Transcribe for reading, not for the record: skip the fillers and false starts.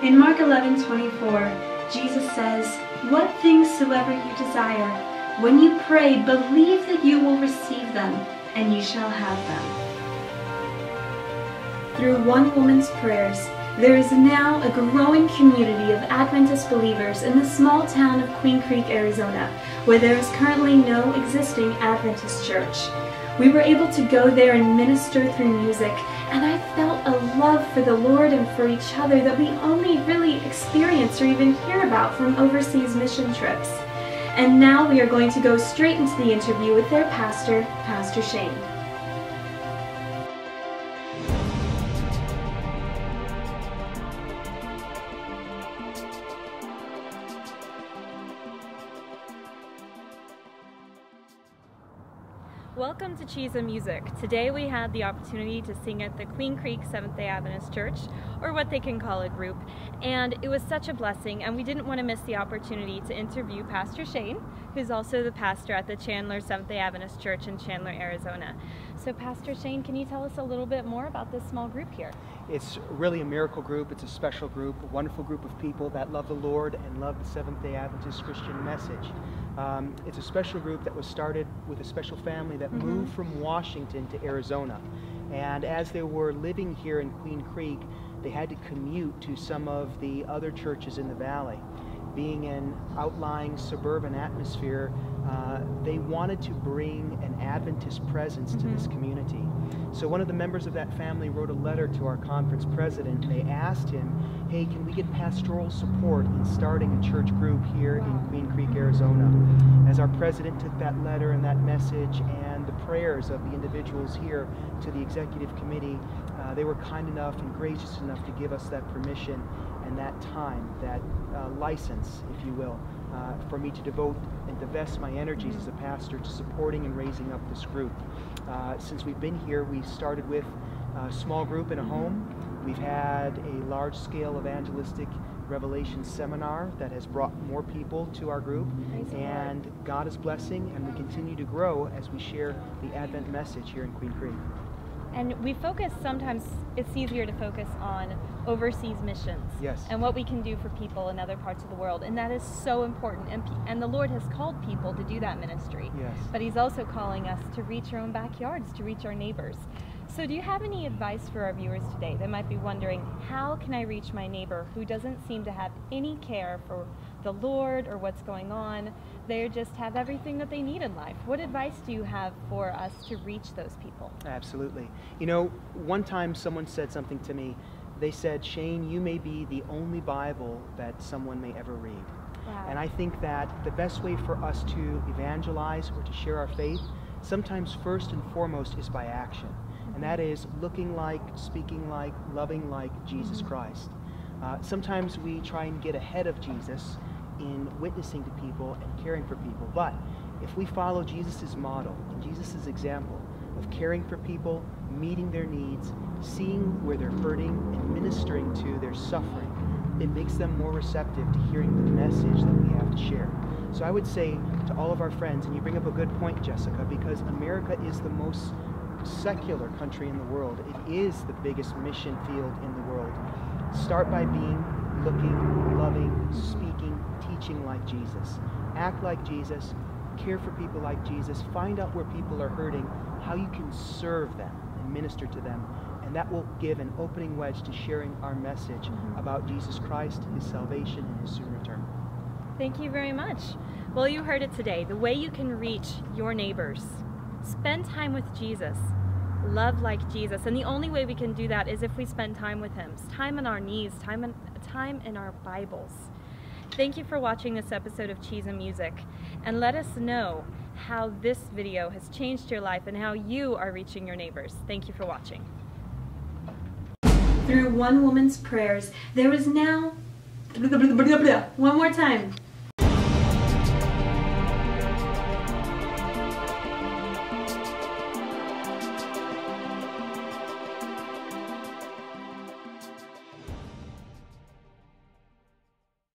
In Mark 11:24, Jesus says, "What things soever you desire, when you pray, believe that you will receive them, and you shall have them." Through one woman's prayers, there is now a growing community of Adventist believers in the small town of Queen Creek, Arizona, where there is currently no existing Adventist church. We were able to go there and minister through music, and I felt a love for the Lord and for each other that we only really experience or even hear about from overseas mission trips. And now we are going to go straight into the interview with their pastor, Pastor Shane. Welcome to Cheese and Music. Today we had the opportunity to sing at the Queen Creek Seventh Day Adventist Church, or what they can call a group, and it was such a blessing, and we didn't want to miss the opportunity to interview Pastor Shane, who's also the pastor at the Chandler Seventh Day Adventist Church in Chandler, Arizona. So Pastor Shane, can you tell us a little bit more about this small group here? It's really a miracle group. It's a special group, a wonderful group of people that love the Lord and love the Seventh Day Adventist Christian message. It's a special group that was started with a special family that moved from Washington to Arizona. And as they were living here in Queen Creek, they had to commute to some of the other churches in the valley. Being an outlying suburban atmosphere, they wanted to bring an Adventist presence to this community. So one of the members of that family wrote a letter to our conference president. They asked him, hey, can we get pastoral support in starting a church group here in Queen Creek, Arizona? As our president took that letter and that message and the prayers of the individuals here to the executive committee, they were kind enough and gracious enough to give us that permission and that time, that license, if you will, for me to devote and divest my energies as a pastor to supporting and raising up this group. Since we've been here, we started with a small group in a home. We've had a large-scale evangelistic revelation seminar that has brought more people to our group, and God is blessing, and we continue to grow as we share the Advent message here in Queen Creek. And we focus, sometimes it's easier to focus on overseas missions and what we can do for people in other parts of the world, and that is so important, and the Lord has called people to do that ministry, but He's also calling us to reach our own backyards, to reach our neighbors. So do you have any advice for our viewers today that might be wondering, how can I reach my neighbor who doesn't seem to have any care for the Lord or what's going on? They just have everything that they need in life. What advice do you have for us to reach those people? Absolutely. You know, one time someone said something to me. They said, Shane, you may be the only Bible that someone may ever read. Wow. And I think that the best way for us to evangelize or to share our faith, sometimes first and foremost, is by action. And that is looking like, speaking like, loving like Jesus Christ. Sometimes we try and get ahead of Jesus in witnessing to people and caring for people. But if we follow Jesus' model and Jesus' example of caring for people, meeting their needs, seeing where they're hurting, and ministering to their suffering, it makes them more receptive to hearing the message that we have to share. So I would say to all of our friends, and you bring up a good point, Jessica, because America is the most secular country in the world. It is the biggest mission field in the world. Start by being, looking, loving, speaking, teaching like Jesus. Act like Jesus. Care for people like Jesus. Find out where people are hurting, how you can serve them and minister to them. And that will give an opening wedge to sharing our message about Jesus Christ, His salvation, and His soon return. Thank you very much. Well, you heard it today. The way you can reach your neighbors. Spend time with Jesus. Love like Jesus. And the only way we can do that is if we spend time with Him. Time on our knees, time in our Bibles. Thank you for watching this episode of Cheese and Music. And let us know how this video has changed your life and how you are reaching your neighbors. Thank you for watching. Through one woman's prayers, there is now... One more time.